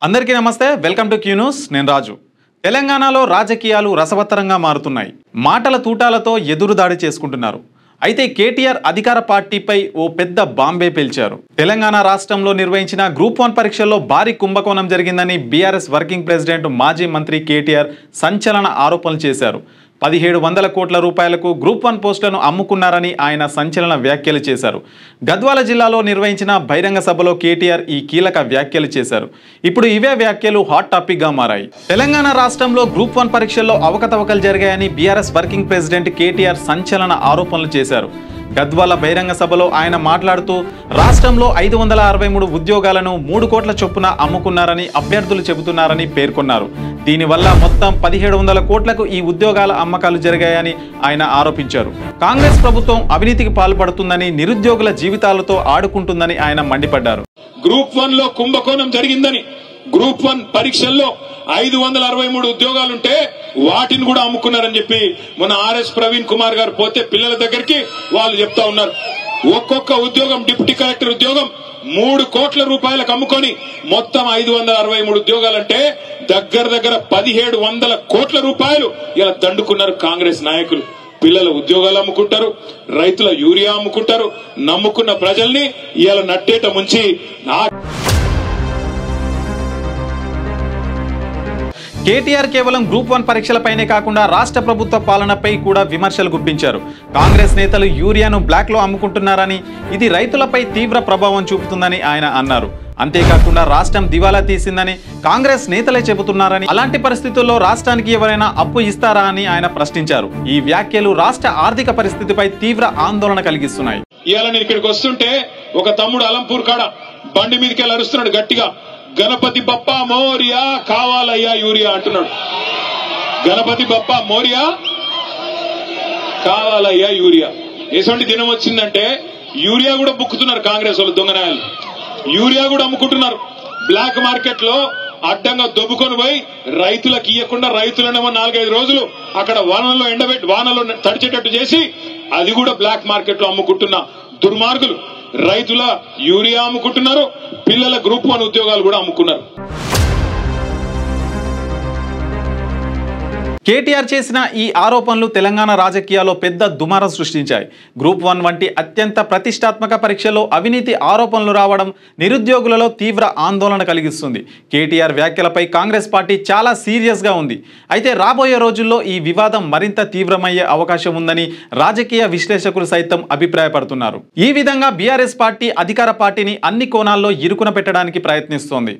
అందరికీ నమస్తే welcome to Q news నేను రాజు తెలంగాణలో రాజకీయాలు రసవత్తరంగా మారుతున్నాయి మాటల తూటాలతో ఎదురుదాడి చేసుకుంటున్నారు అయితే కేటీఆర్ అధికార పార్టీపై ఓ పెద్ద బాంబే పేల్చారు తెలంగాణ రాష్ట్రంలో నిర్వహించిన గ్రూప్ 1 పరీక్షల్లో భారీ కుంభకోణం జరిగిందని బీఆర్ఎస్ వర్కింగ్ ప్రెసిడెంట్ మాజీ మంత్రి కేటీఆర్ సంచలన ఆరోపణలు చేశారు 1700 కోట్ల రూపాయలకు గ్రూప్ 1 పోస్టులను అమ్ముకున్నారని ఆయన సంచలన వ్యాఖ్యలు చేశారు గద్వాల జిల్లాలో నిర్వహించిన బహిరంగ సభలో కేటీఆర్ ఈ కీలక వ్యాఖ్యలు చేశారు ఇప్పుడు ఇవే వ్యాఖ్యలు హాట్ టాపిక్ గా మారాయి తెలంగాణ రాష్ట్రంలో గ్రూప్ 1 పరీక్షల్లో అవకతవకలు జరిగాయని బీఆర్ఎస్ వర్కింగ్ ప్రెసిడెంట్ కేటీఆర్ సంచలన ఆరోపణలు చేశారు గద్వాల బహిరంగ సభలో ఆయన మాట్లాడుతూ రాష్ట్రంలో 563 ఉద్యోగాలను 3 కోట్ల చొప్పున అమ్ముకున్నారని అభ్యర్థులు చెబుతున్నారని పేర్కొన్నారు దీనివల్ల మొత్తం 1700 కోట్లకు ఈ ఉద్యోగాల అమ్మకాలు జరిగాయని ఆయన ఆరోపించారు కాంగ్రెస్ ప్రభుత్వం అవినీతికి పాల్పడుతుందని నిరుద్యోగుల జీవితాలతో ఆడుకుంటుందని ఆయన మండిపడ్డారు గ్రూప్ 1 లో కుంభకోణం జరిగిందని గ్రూప్ 1 పరీక్షల్లో 563 ఉద్యోగాలుంటే వాటిని కూడా అమ్ముకున్నారని చెప్పి మన ఆర్ఎస్ ప్రవీణ్ కుమార్ గారు పోతే పిల్లల దగ్గరికి వాళ్ళు చెప్తా ఉన్నారు ఒక్కొక్క ఉద్యోగం డిప్యూటీ కలెక్టర్ ఉద్యోగం 3 కోట్ల రూపాయలకు అమ్ముకొని మొత్తం 563 ఉద్యోగాలంటే దగ్గర 1700 కోట్ల రూపాయలు ఇలా దండుకున్నారు కాంగ్రెస్ నాయకులు పిల్లల ఉద్యోగాలు అమ్ముకుంటారు రైతుల యూరియా అమ్ముకుంటారు నమ్ముకున్న ప్రజల్ని ఇలా నట్టేట ముంచి కేటీఆర్ కేవలం గ్రూప్ 1 పరీక్షలపైనే కాకుండా రాష్ట్ర ప్రభుత్వ పాలనపై కూడా విమర్శలు గుప్పించారు కాంగ్రెస్ నేతలు యూరియాను బ్లాక్ లో అమ్ముకుంటున్నారని ఇది రైతులపై తీవ్ర ప్రభావం చూపుతుందని ఆయన అన్నారు అంతేకాకుండా రాష్ట్రం దివాలా తీసిందని కాంగ్రెస్ నేతలే చెబుతున్నారని అలాంటి పరిస్థితుల్లో రాష్ట్రానికి ఎవరైనా అప్పు ఇస్తారా అని ఆయన ప్రశ్నించారు ఈ వ్యాఖ్యలు రాష్ట్ర ఆర్థిక పరిస్థితిపై తీవ్ర ఆందోళన కలిగిస్తున్నాయి ఇవాళ నేను ఇక్కడికి వస్తుంటే ఒక తమ్ముడు అలంపూర్ కాడ బండి మీదకి వెళ్ళి అరుస్తున్నాడు గట్టిగా గణపతి బప్ప మోరియా కావాలయ్యా యూరియా అంటున్నాడు గణపతి బప్ప మోరియా కావాలయ్యా యూరియా ఎటువంటి దినం వచ్చిందంటే యూరియా కూడా బుక్కుతున్నారు కాంగ్రెస్ వాళ్ళు దొంగనాయాలు యూరియా కూడా అమ్ముకుంటున్నారు బ్లాక్ మార్కెట్ లో అడ్డంగా దొబ్బుకొని పోయి రైతులకు ఇవ్వకుండా రైతులనేమో 4-5 రోజులు అక్కడ వానల్లో ఎండబెట్టి వానలో తడిచేటట్టు చేసి అది కూడా బ్లాక్ మార్కెట్ లో అమ్ముకుంటున్న దుర్మార్గులు రైతుల యూరియా అమ్ముకుంటున్నారు పిల్లల గ్రూప్ 1 ఉద్యోగాలు కూడా అమ్ముకున్నారు కేటీఆర్ చేసిన ఈ ఆరోపణలు తెలంగాణ రాజకీయాల్లో పెద్ద దుమారం సృష్టించాయి గ్రూప్ 1 వంటి అత్యంత ప్రతిష్టాత్మక పరీక్షలో అవినీతి ఆరోపణలు రావడం నిరుద్యోగులలో తీవ్ర ఆందోళన కలిగిస్తుంది కేటీఆర్ వ్యాఖ్యలపై కాంగ్రెస్ పార్టీ చాలా సీరియస్గా ఉంది అయితే రాబోయే రోజుల్లో ఈ వివాదం మరింత తీవ్రమయ్యే అవకాశం ఉందని రాజకీయ విశ్లేషకులు సైతం అభిప్రాయపడుతున్నారు ఈ విధంగా బీఆర్ఎస్ పార్టీ అధికార పార్టీని అన్ని కోణాల్లో ఇరుకున పెట్టడానికి ప్రయత్నిస్తోంది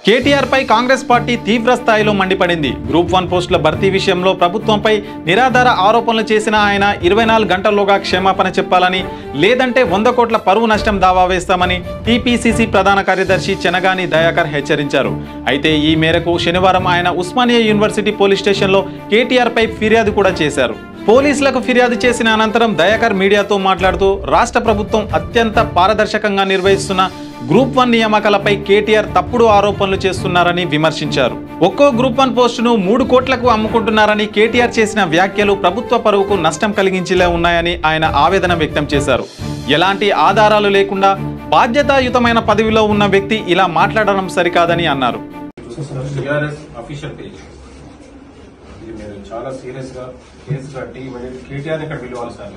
కేటీఆర్ పై కాంగ్రెస్ పార్టీ తీవ్ర స్థాయిలో మండిపడింది గ్రూప్ 1 పోస్టుల భర్తీ విషయంలో ప్రభుత్వంపై నిరాధార ఆరోపణలు చేసిన ఆయన 24 గంటల్లోగా క్షమాపణ చెప్పాలని లేదంటే 100 కోట్ల పరువు నష్టం దావా వేస్తామని టీపీసీసీ ప్రధాన కార్యదర్శి చెనగాని దయాకర్ హెచ్చరించారు అయితే ఈ మేరకు శనివారం ఆయన ఉస్మానియా యూనివర్సిటీ పోలీస్ స్టేషన్లో కేటీఆర్ పై ఫిర్యాదు కూడా చేశారు పోలీసులకు ఫిర్యాదు చేసిన అనంతరం దయాకర్ మీడియాతో మాట్లాడుతూ రాష్ట్ర ప్రభుత్వం అత్యంత పారదర్శకంగా నిర్వహిస్తున్న గ్రూప్ 1 నియామకాలపై కేటీఆర్ తప్పుడు ఆరోపణలు చేస్తున్నారని విమర్శించారు ఒక్కో గ్రూప్ 1 పోస్టును 3 కోట్లకు అమ్ముకుంటున్నారని కేటీఆర్ చేసిన వ్యాఖ్యలు ప్రభుత్వ పరువుకు నష్టం కలిగించేలా ఉన్నాయని ఆయన ఆవేదన వ్యక్తం చేశారు ఎలాంటి ఆధారాలు లేకుండా బాధ్యతాయుతమైన పదవిలో ఉన్న వ్యక్తి ఇలా మాట్లాడడం సరికాదని అన్నారు చాలా సీరియస్ గా కేసు కట్టి కేటీఆర్ ఇక్కడ పిలవాలి సార్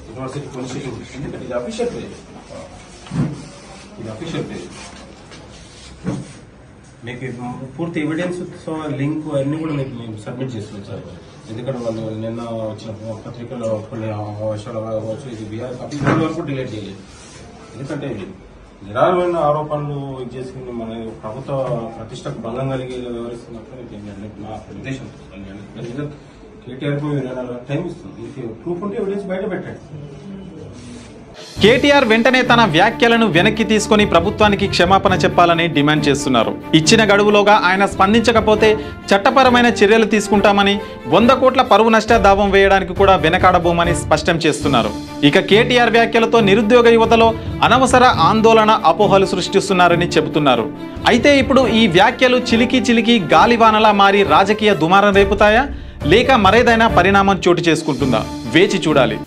యూనివర్సిటీ పోలీస్ స్టేషన్ ఎందుకంటే ఇది అఫీషియల్ పేజ్ మీకు పూర్తి ఎవిడెన్స్ లింక్ అన్ని కూడా మీకు మేము సబ్మిట్ చేస్తున్నాం సార్ ఎందుకంటే వాళ్ళు నిన్న వచ్చిన పత్రికలో కొన్ని అవసరాలు కావచ్చు ఇది బీఆర్ అఫీషియల్ వరకు డిలీట్ చేయలేదు ఎందుకంటే నిరారమైన ఆరోపణలు చేసుకుని మన ప్రభుత్వ ప్రతిష్టకు భంగం కలిగి వివరిస్తున్నప్పుడు నా ఉద్దేశం కేటీఆర్ కు టైం ఇస్తుంది ప్రూఫ్ ఉంటే ఎవిడెన్స్ బయట పెట్టండి కేటీఆర్ వెంటనే తన వ్యాఖ్యలను వెనక్కి తీసుకొని ప్రభుత్వానికి క్షమాపణ చెప్పాలని డిమాండ్ చేస్తున్నారు ఇచ్చిన గడువులోగా ఆయన స్పందించకపోతే చట్టపరమైన చర్యలు తీసుకుంటామని 100 కోట్ల పరువు నష్ట దావం వేయడానికి కూడా వెనకాడబోమని స్పష్టం చేస్తున్నారు ఇక కేటీఆర్ వ్యాఖ్యలతో నిరుద్యోగ యువతలో అనవసర ఆందోళన అపోహలు సృష్టిస్తున్నారని చెబుతున్నారు అయితే ఇప్పుడు ఈ వ్యాఖ్యలు చిలికి గాలివానలా మారి రాజకీయ దుమారం రేపుతాయా లేక మరేదైనా పరిణామం చోటు చేసుకుంటుందా వేచి చూడాలి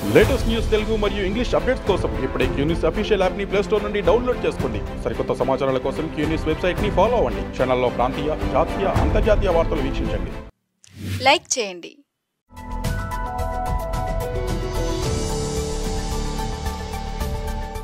లేటెస్ట్ న్యూస్ తెలుగు మరియు ఇంగ్లీష్ అప్డేట్స్ కోసం ఇప్పుడే క్యూన్యూస్ అఫీషియల్ యాప్ ని ప్లే స్టోర్ నుండి డౌన్లోడ్ చేసుకోండి. సరికొత్త సమాచారాల కోసం క్యూన్యూస్ వెబ్సైట్ ని ఫాలో అవ్వండి. ఛానల్లో ప్రాంతీయ, జాతీయ, అంతర్జాతీయ వార్తలు వీక్షించండి. లైక్ చేయండి.